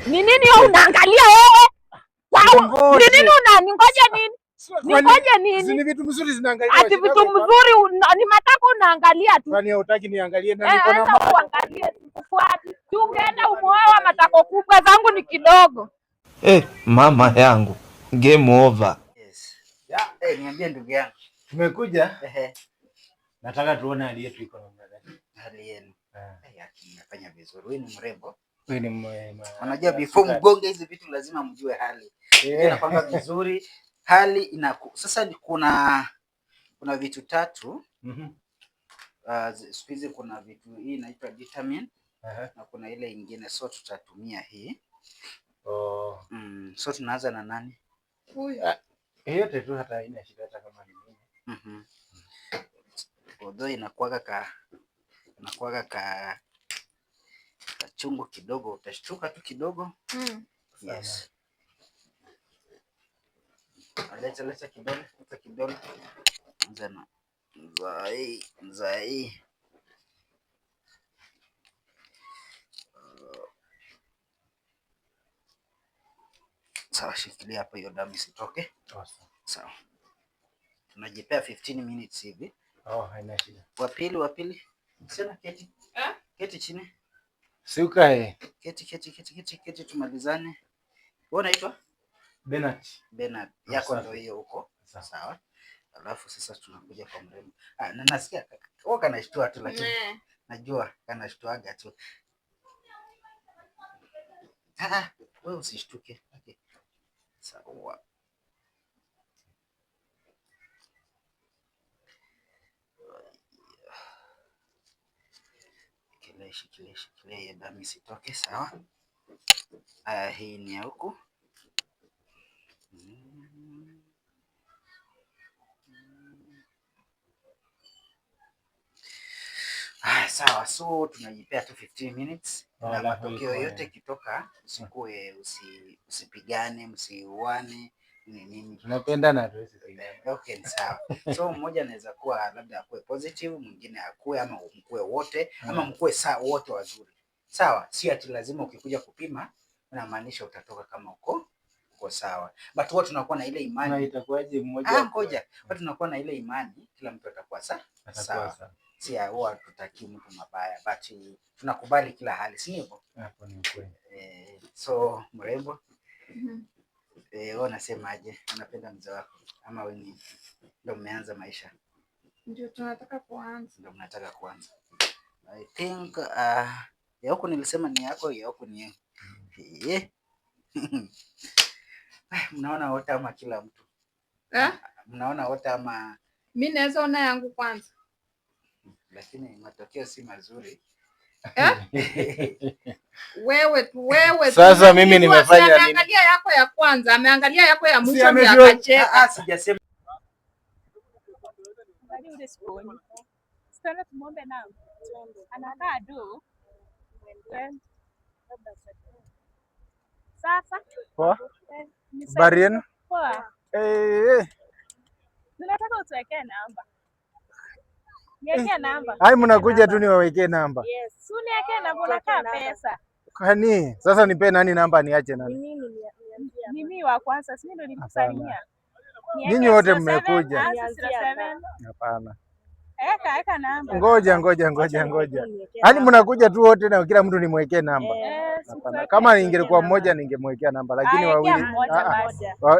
Ni nini unaangalia wewe? Ni nini unaningoja nini? Ningoje nini? Ni vitu mzuri zinaangalia. Ati vitu mzuri ni matako unaangalia tu. Kwani hutaki niangalie na niko na macho? Uangalie kufuati. Ungeenda umoa matako kubwa zangu ni kidogo. Mama yangu. Game over. Yes. Niambie ndugu yangu. Tumekuja. Nataka tuone hali yetu iko namna gani. Hali yenu. Nafanya vizuri. Wewe ni mrembo. Wewe ni mwema. Unajua before mgonge hizi vitu lazima mjue hali. Inapanga vizuri. Hali sasa kuna vitu tatu. Siku hizi kuna vitu hii inaitwa vitamin na kuna ile ingine, so tutatumia hii. So tunaanza na nani? Yote tu hata haina shida hata kama ni mimi. Although inakuwaga ka chungu kidogo, utashtuka tu kidogo. Yes. Leta kidole. Nzana. Mzai. Sawa, shikilia hapa hiyo damu isitoke. Sawa. Tunajipea 15 minutes hivi. Haina shida. Wa pili. Sina keti. Keti chini. Si ukae. Keti tumalizane. Wewe unaitwa? Bernard. Yako ndio hiyo huko. Sawa. Alafu sasa tunakuja kwa mrembo. Na nasikia wewe kanashtua tu, lakini najua kanashtuaga tu. Wewe usishtuke. Okay. Sawa. Shikilia ya damu isitoke. Sawa. Hii ni ya huku. Sawa, so tunajipea tu 15 minutes na matokeo yote kitoka, usipigane, msiuane nini. Tunapendana tu sisi. Okay, sawa. So mmoja anaweza kuwa labda akue positive, mwingine akue, ama mkue wote, ama mkue wote wazuri. Sawa, si ati lazima ukikuja kupima unamaanisha utatoka kama uko sawa. But huwa tunakuwa na ile imani. Na itakuwaje mmoja? Ngoja. Huwa tunakuwa na ile imani kila mtu atakuwa sawa. Si huwa tutaki mtu mabaya, but tunakubali kila hali, si hivyo? Hapo ni kweli. So mrembo, wewe unasemaje? Unapenda mzee wako ama wewe ndio mmeanza maisha? Ndio tunataka kuanza. Ndio mnataka kuanza. I think ya huko nilisema ni yako, ya huko ni mnaona wote ama kila mtu? Mnaona wote ama mimi naweza ona yangu kwanza? Lakini matokeo si mazuri. Wewe sasa mimi nimefanya nini? Ameangalia yako ya kwanza, ameangalia yako ya mwisho ndio akacheka. Sijasema. Sasa tumombe nao. Anakaa do. Sasa. Poa. Barien. Poa. Ninataka utuwekee namba. Niwekee namba. Hai, mnakuja tu niwawekee namba. Yes. Uniwekee namba, unataka pesa. Kwani sasa nipe nani namba niache nani? Mimi wa kwanza, si ndio nilikusalimia. Ninyi wote mmekuja. Hapana. Eka namba. Ngoja. Yaani mnakuja tu wote na kila mtu nimwekee namba. Hapana. Kama ingelikuwa mmoja ningemwekea namba, lakini wawili.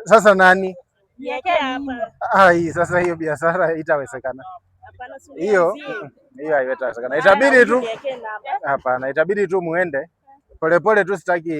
Sasa nani? Niwekee hapa. Hii sasa hiyo biashara haitawezekana. Hiyo haiwezekana. Itabidi tu. Hapana, itabidi tu muende. Polepole tu, sitaki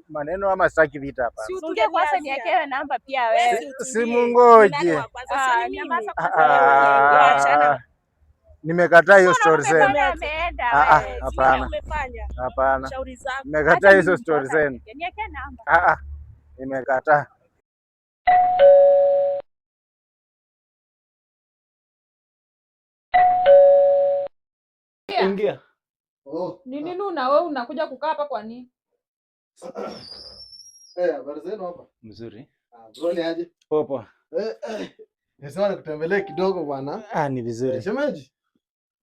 maneno ama sitaki vita hapa. Si utulie kwanza niwekewe namba pia wewe. Si mungoje. Nimekataa hiyo story zenu. Hapana. Nimekataa hizo story zenu. Niwekee namba. Nimekataa. Ingia. Ni nini wewe unakuja kukaa hapa kwa nini? Habari zenu hapa? Mzuri. Broni aje? Poa. Nasema nikutembelee kidogo bwana. Ni vizuri. Shemeji.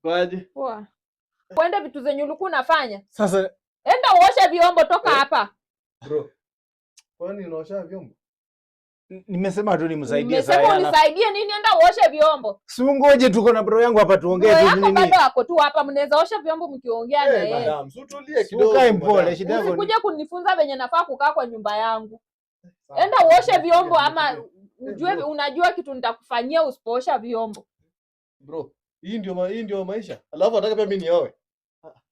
Kwaje? Poa. Kwenda vitu zenye ulikuwa unafanya. Sasa Enda uoshe vyombo, toka hapa. Bro. Kwani unaosha vyombo? Nimesema tu nimsaidie sasa. Nimesema unisaidie nini? Enda uoshe vyombo. Si ungoje tuko na bro yangu hapa tuongee tu nini? Bado wako tu hapa, mnaweza osha vyombo mkiongea na yeye. Madam, utulie kidogo. Ukae mpole, shida yako. Usikuje kunifunza venye nafaa kukaa kwa nyumba yangu. Enda uoshe vyombo ama unajua kitu nitakufanyia usipoosha vyombo. Bro, hii ndio maisha. Alafu nataka pia mimi nioe.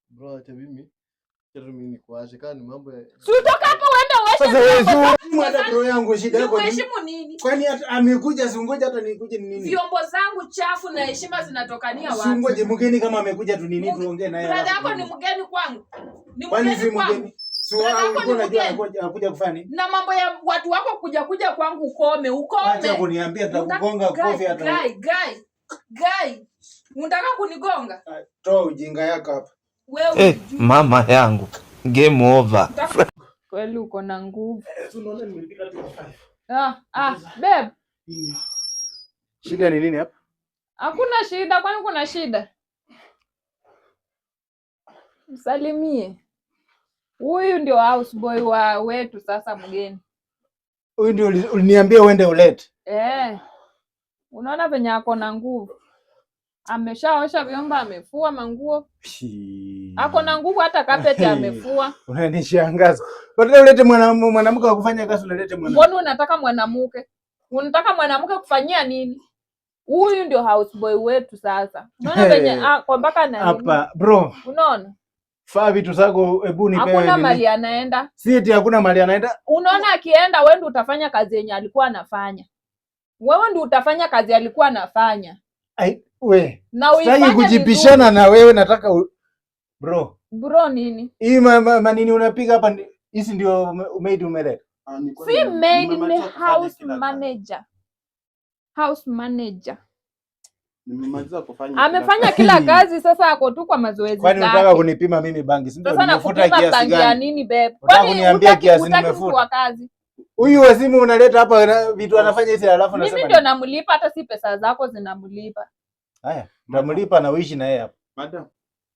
Bro, acha mimi. Mimi nikuache kani mambo ya. Toka hapa uende uoshe. Sasa wewe mwada bro yangu shida yako ni nini? Kwani amekuja singoje hata nikuje ni nini? Vyombo zangu chafu na heshima zinatokania wapi? Singoje mgeni kama amekuja tu nini tuongee naye. Brada yako ni mgeni kwangu. Ni mgeni kwangu. Anakuja kufanya nini? Na mambo ya watu wako kuja kwangu ukome. Acha kuniambia nitakugonga kofi hata. Guy. Unataka kunigonga? Toa ujinga yako hapa. Wewe mama yangu. Game over. Kweli uko na nguvu. Babe. Shida ni nini hapa? Hakuna shida, kwani kuna shida? Msalimie. Huyu ndio houseboy wetu sasa mgeni. Huyu ndio uliniambia uende ulete. Unaona venye ako na nguvu. Ameshaosha vyombo, amefua manguo. Ako na nguvu, hata carpet amefua. Unanishangaza. Badala ulete mwanamke wa kufanya kazi unalete mwanamke. Mbona unataka mwanamke? Unataka mwanamke kufanyia nini? Huyu ndio houseboy wetu sasa. Unaona venye kwa mpaka na hapa bro. Unaona? Faa vitu zako, hebu nipewe. Hakuna mali anaenda. Si eti hakuna mali anaenda. Unaona akienda wewe ndio utafanya kazi yenye alikuwa anafanya. Wewe ndio utafanya kazi alikuwa anafanya. We. Sitaki kujipishana na wewe, nataka bro. Bro nini? Hii manini unapiga hapa hizi ndio maid umeleta. Si maid, ni house manager. House manager. Nimemaliza kufanya. Amefanya kila kazi, sasa ako tu kwa mazoezi zake. Kwani unataka kunipima mimi bangi? Si ndio nimefuta kiasi gani? Ya nini babe? Kwani uniambia kiasi nimefuta? Huyu wazimu unaleta hapa vitu anafanya hizi alafu nasema. Mimi ndio namlipa, hata si pesa zako zinamlipa. Haya, namlipa na uishi na yeye hapa. Madam,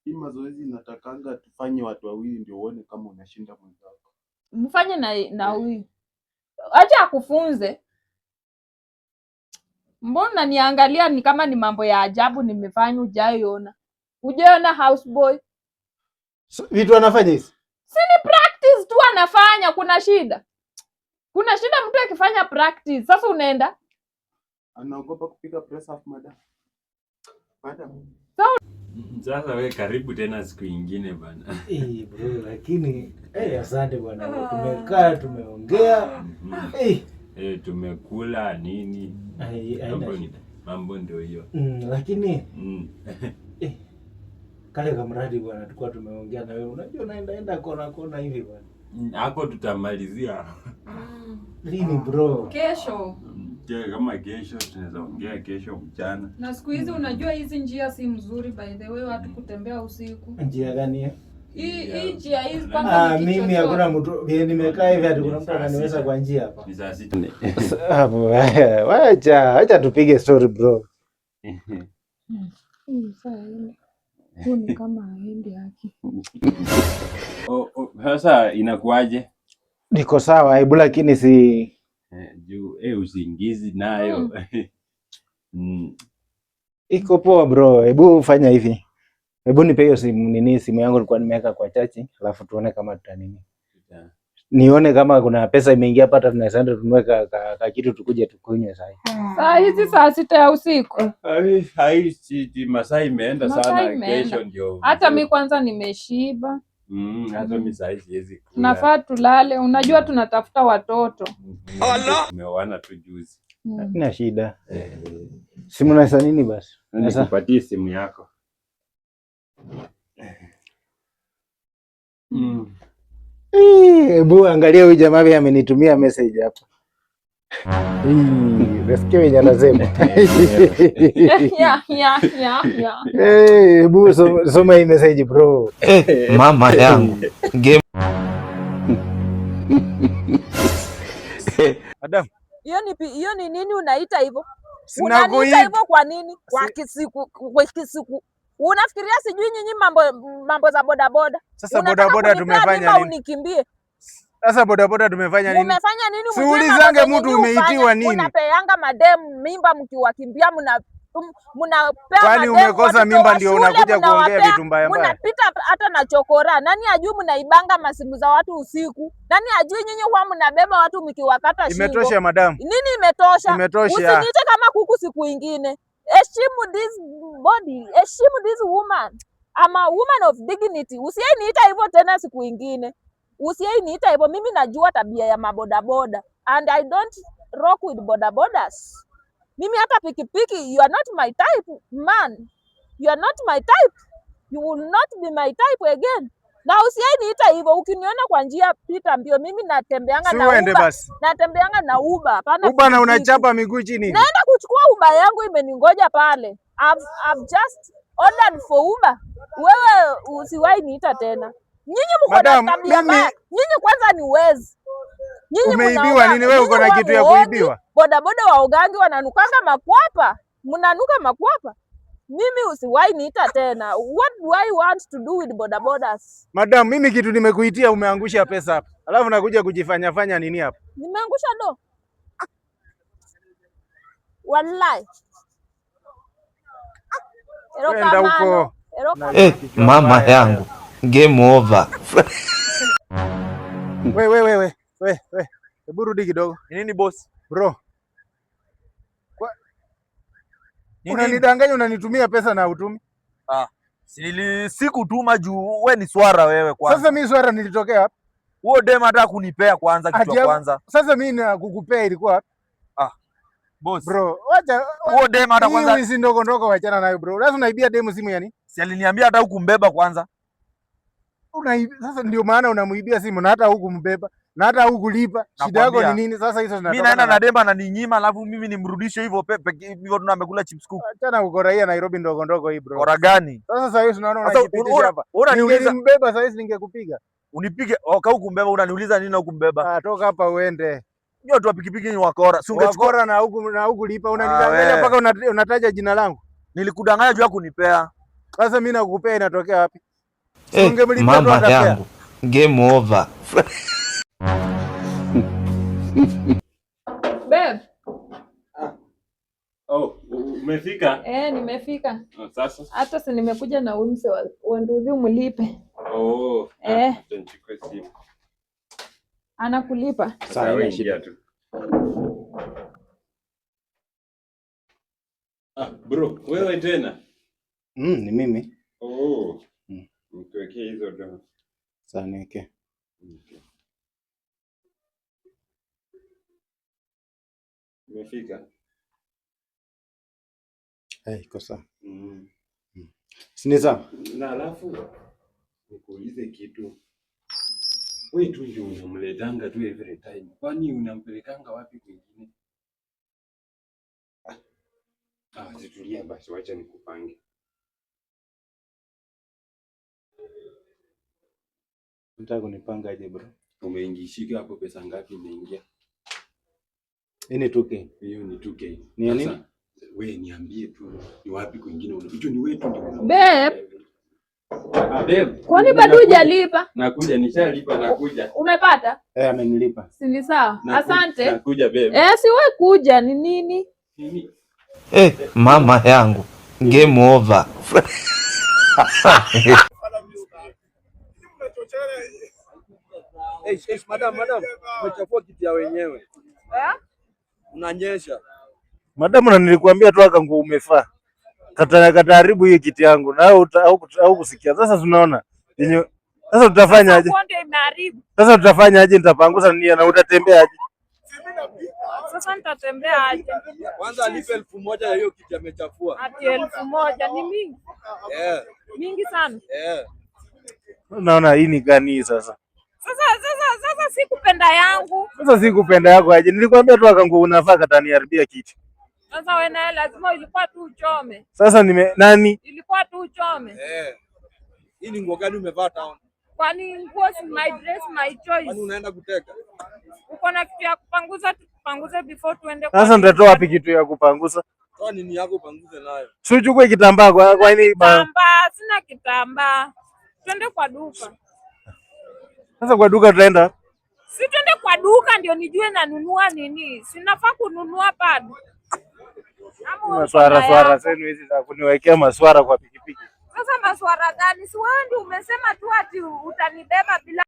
hii mazoezi natakanga tufanye watu wawili ndio uone kama unashinda mwenzako. Mfanye na huyu. Acha akufunze. Mbona niangalia ni kama ni mambo ya ajabu nimefanya hujaiona. Hujaona houseboy? Vitu anafanya hizi. Si ni practice tu anafanya, kuna shida. Kuna shida mtu akifanya practice. Sasa unaenda? Anaogopa kupiga press up madam. Madam. Sasa wewe karibu tena siku nyingine bana. Bro, lakini asante bwana. Tumekaa tumeongea. Tumekula nini? Mambo ndio hiyo. Lakini kale kamradi bwana tulikuwa tumeongea na wewe. Unajua naenda kona hivi bwana. Hapo tutamalizia. Lini bro? Kesho. Kama kesho tunaweza ongea kesho mchana. Na siku hizi unajua hizi njia si mzuri by the way, watu kutembea usiku. Njia gani? Hii njia hizi kwanza ni mimi hakuna mtu nimekaa hivi hadi kuna mtu ananiweza kwa njia hapa. Ni saa 6. Wacha tupige story bro. Ni kama haendi haki. Sasa inakuaje? Niko sawa, hebu lakini si juu usingizi nayo. Iko poa bro, hebu fanya hivi. Hebu nipe hiyo simu yangu nilikuwa nimeweka kwa chachi, alafu tuone kama tutanini. Nione kama kuna pesa imeingia hapa, hata tunaweza tununue ka kitu tukuje tukunywe sasa. Saa hizi saa 6 ya usiku. Hai masaa imeenda sana, kesho ndio. Hata mimi kwanza nimeshiba. Hata mimi saa hizi siwezi kula. Nafaa tulale, unajua tunatafuta watoto. Tumeoana tu juzi. Sina shida. Simu na nini basi? Nikupatie simu yako. Hebu angalia huyu jamaa amenitumia message hapa. Nasikia wenye anasema. Hebu soma hii message bro. Mama yangu. Adam. Hiyo ni nini unaita hivyo? Unaniita hivyo kwa nini? Kwa kisiku. Unafikiria sijui nyinyi mambo za bodaboda? Sasa bodaboda tumefanya nini? Unikimbie. Sasa bodaboda tumefanya nini? Umefanya nini? Siulizange mtu umeitiwa nini? Unapeanga madem mimba mkiwakimbia mnapea. Kwani umekosa mimba ndio unakuja kuongea vitu mbaya mbaya? Mnapita hata na chokora. Nani ajui mnaibanga masimu za watu usiku? Nani ajui nyinyi huwa mnabeba watu mkiwakata shingo? Imetosha madam. Nini imetosha? Imetosha. Usiniite kama kuku siku ingine. Heshimu this body. Heshimu this woman. I'm a woman of dignity. Usiniite hivyo tena siku ingine. Usiniite hivyo. Mimi najua tabia ya mabodaboda. And I don't rock with bodabodas. Mimi hata pikipiki, you are not my type, man. You are not my type. You will not be my type again. Na usiniite hivyo. Ukiniona kwa njia pita mbio, mimi natembeanga na Uber. Natembeanga na Uber. Hapana Uber na unachapa miguu chini. Naenda kuchukua Uber yangu imeningoja pale. I've just ordered for Uber. Wewe usiwahi niita tena. Nyinyi mko na tabia mbaya. Nyinyi kwanza ni wezi. Nyinyi umeibiwa nini wewe? Uko na kitu ya kuibiwa? Bodaboda wa ugangi wananukanga makwapa. Mnanuka makwapa. Mimi usiwahi niita tena. What do I want to do with bodabodas? Madam, mimi kitu nimekuitia umeangusha pesa hapa. Alafu nakuja kujifanya fanya nini hapa? Nimeangusha do. Wallahi. Enda huko. Mama yangu. Game over. We. Hebu rudi kidogo. Nini boss? Bro. Unanidanganya unanitumia pesa na utumi? Sikutuma juu we ni swara wewe kwanza. Sasa mimi swara nilitokea hapa. Huo dem hata kunipea kwanza kitu ya kwanza. Sasa mimi na kukupea ilikuwa hapa. Boss. Bro, wacha huo dem hata kwanza. Hii si ndogo wachana nayo bro. Lazima unaibia demu simu ya nini? Si aliniambia hata hukumbeba kwanza. Sasa ndio maana unamuibia simu na hata hukumbeba. Na hata hukulipa. Shida yako ni nini? Sasa hizo zinatoka. Mimi naenda na demba na ninyima alafu mimi nimrudishe hivyo hivyo tunamekula chips cook. Achana uko raia Nairobi ndogo hii bro. Kora gani? Sasa hivi unaona unajipitisha hapa. Unaniuliza mbeba sasa hivi ningekupiga. Unipige hukumbeba unaniuliza nini na hukumbeba? Toka hapa uende. Ndio tu pikipiki ni wakora. Si ungechukua na huku lipa unanidanganya mpaka unataja jina langu. Nilikudanganya juu ya kunipea. Sasa mimi nakukupea inatokea wapi? Mama yangu. Game over. Babe. Umefika? Nimefika. Sasa. Hata si nimekuja na umse wa nduthi umlipe. Anakulipa. Sawa, ingia tu. Bro, wewe tena? Ni mimi. Mtuwekee hizo ndo. Sawa, niweke. Umefika? Iko sawa. Siniza. Na alafu nikuulize kitu. Wewe tu ndio unamletanga tu every time. Kwani unampelekanga wapi kwingine? Situlia basi, wacha nikupange. Unataka kunipanga aje bro? Umeingishika hapo pesa ngapi imeingia? Ni 2K. Hiyo ni 2K. Ni nini? Wewe niambie tu ni wapi kwingine hicho ni wetu ndio. Babe. Babe. Kwani bado hujalipa? Nakuja, nishalipa nakuja. Umepata? Amenilipa. Si ni sawa. Asante. Nakuja babe. Si wewe kuja ni nini? Nini? Mama yangu. Game over. Madam, umechafua kitu ya wenyewe. Unanyesha. Madam, na nilikwambia tu akangu umefaa. Kataharibu hii kiti yangu na au kusikia. Sasa tunaona. Sasa tutafanya aje? Sasa tutafanya aje? Nitapanguza nini na utatembea aje? Sasa nitatembea aje? Kwanza alipe 1000 ya hiyo kiti amechafua. Ati 1000 ni mingi? Mingi sana. Naona hii ni gani sasa? Sasa si kupenda yangu. Sasa si kupenda yako aje? Nilikwambia tu akangu unafaa kataniharibia kiti. Sasa wewe naye lazima ilikuwa tu uchome. Sasa nani? Ilikuwa tu uchome. Hii ni nguo gani umevaa town? Kwani nguo si my dress my choice. Kwani unaenda kuteka? Uko na kitu ya kupanguza tupanguze before tuende kwa. Sasa nitatoa wapi kitu ya kupanguza? Toa nini yako upanguze nayo. Si uchukue kitambaa kwa nini? Kitambaa, sina kitambaa. Twende kwa duka. Sasa kwa duka tutaenda? Si twende kwa duka ndio nijue nanunua nini. Sinafaa kununua pad. Maswara zenu hizi za kuniwekea maswara kwa pikipiki. Sasa maswara gani? Si wewe ndio umesema tu ati utanibeba bila